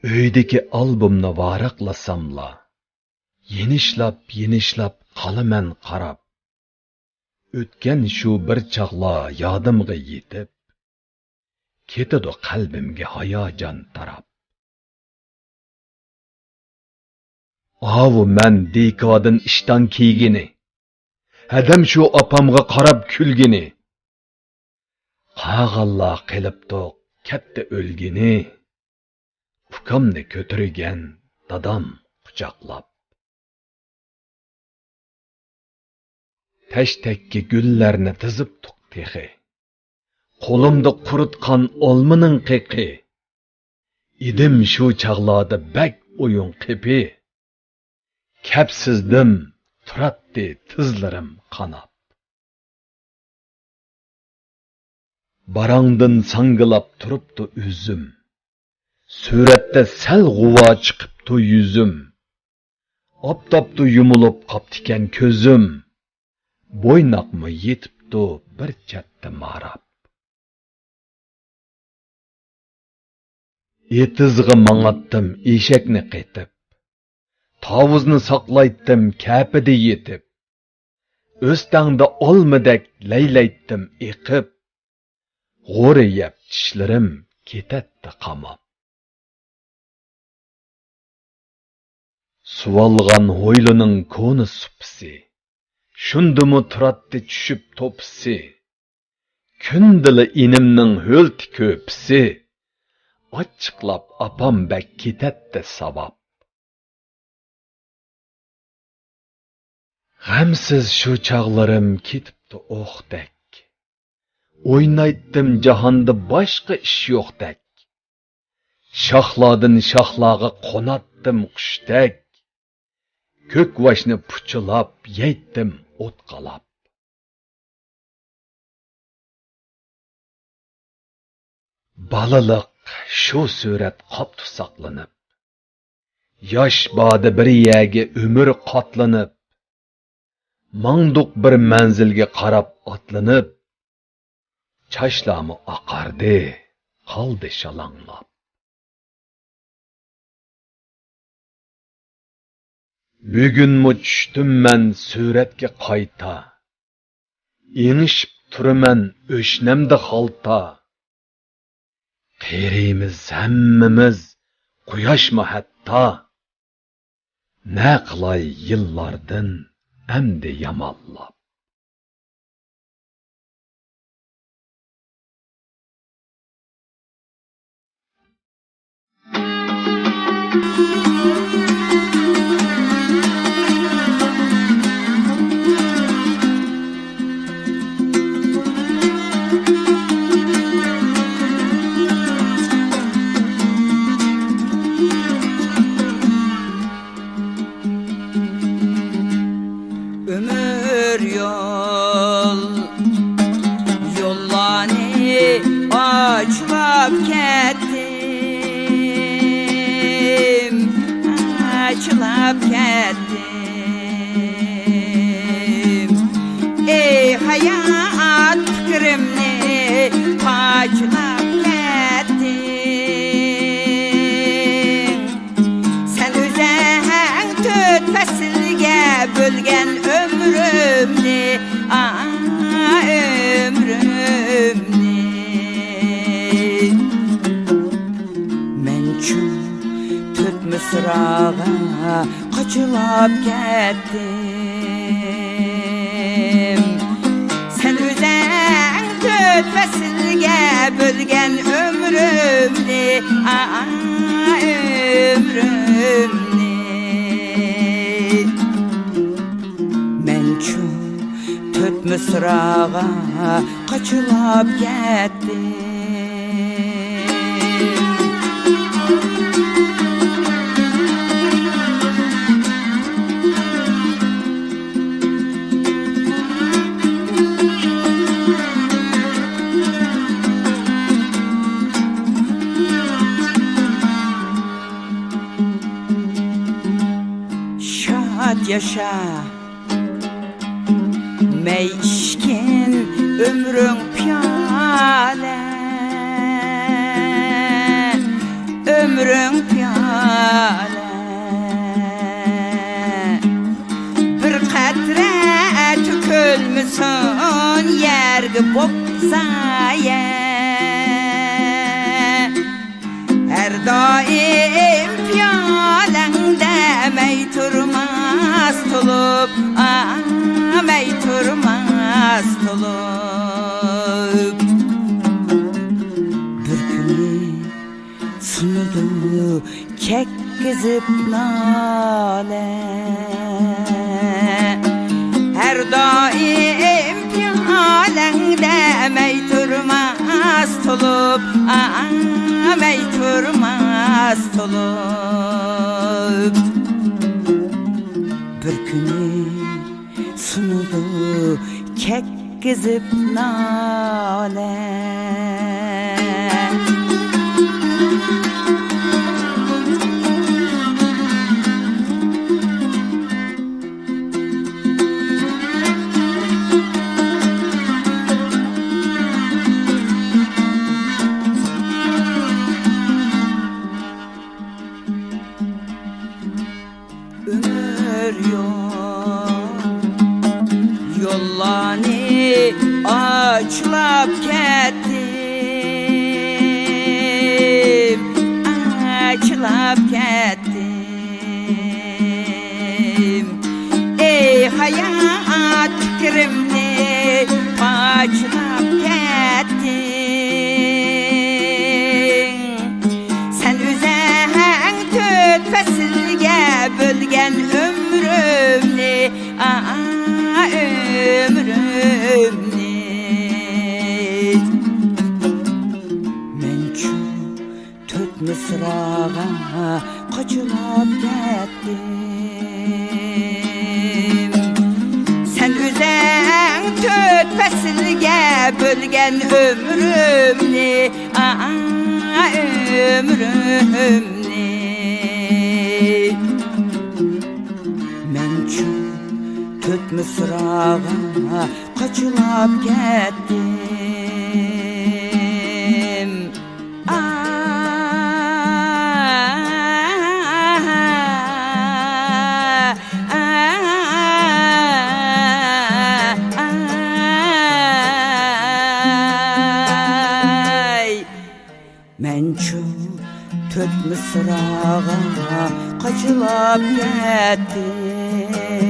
Öydeki albomni varaqlasamla, yenişlap qalaman qarab. O'tgan shu bir chaqlar yodimga yetib, ketadi qalbimga hayajon tarab. Avu men dekadin ishdan kiygini, hadam shu opamga qarab kulgini. Qag'alla qilibdi katta o'lgini, ukamni ko'tirgan dadam quchoqlab. Tashtakki gullarni tizib tuqtixi, qo'limda quritgan olmaning qiqi. Idim shu chaqlarda bak o'yin qipi, kapsizdim turatdi tizlarim qanab. Barangdin sangilab turibdi o'zim, suratda sal g'uvo chiqibdi yuzim. Optopdi yumulib qoptikan ko'zim, bo'ynoqmi yetibdi bir chatda marab. Etizg'i mangatdim eshakni qetib, tovuzni saqlaytdim kapida yetib. O'stangda olmadak laylaytdim eqib, g'o'riyab tishlarim ketatdi qamab. Suvalgan hoylining ko'ni supsi, shundimu turatdi tushib to'psi. Kundili inimning ho'lti ko'psi, ochiqlab apam bak ketatdi sabab. G'amsiz shu chog'larim ketibdi o'qdak. O'ynaytdim jahonda boshqa ish yo'qdak. Shoxlardan shoxlarga qonatdim qushdak. Ko'kvoshni puchilab yeytdim o'tqalab. Balaliq shu surat qopti saqlanib, yosh bodi bir yaga umr qotlanib, mangduq bir manzilga qarab otlanib, chashlami oqardi, qoldi shalanglab. Bugunmi tushdim men suratga qayta, engishib turaman o'shnamda xalta. Qerimiz hammamiz quyoshmi hatta, na qilay yillardan amdi yamallab. Ömür yollarını açlap kettim, açlap kettim. Ey hayat fikrimni açlap kettim. Sen özəng tört fəsilgə bölgən ömrümni, ömrümni. Mən üçün tört mısrağa qaçılab getdim. Sen özəng tört fəsilgə bölgən ömrümni, ömrümni. Mən üçün tört mısrağa qaçılab getdim. Şad yaşa meşkin ömrün piyale, ömrün piyale. nale Bir qatre tükülmüsün yergi bopsaye Her daim piyalende mey turmaz tulup mey turmaz tulup Bir günü sunudu kekkizip nale Her daim piyalende mey turmaz tulup mey turmaz tulup Bir günü sunudu kekkizip nale Ömür yok Yollani açlap kettim Açlap kettim Ey hayat fikrimni açlap kettin Sen üzen tüt fesilge bölgen ömrümni ömrümni Men şu tüt mısrağa kaçılap kettim Sen üzen tüt fesilge bölgen ömrümni ömrümni Men şu tüt mısrağa kaçılap kettim Men şu tüt mısrağa kaçılap kettim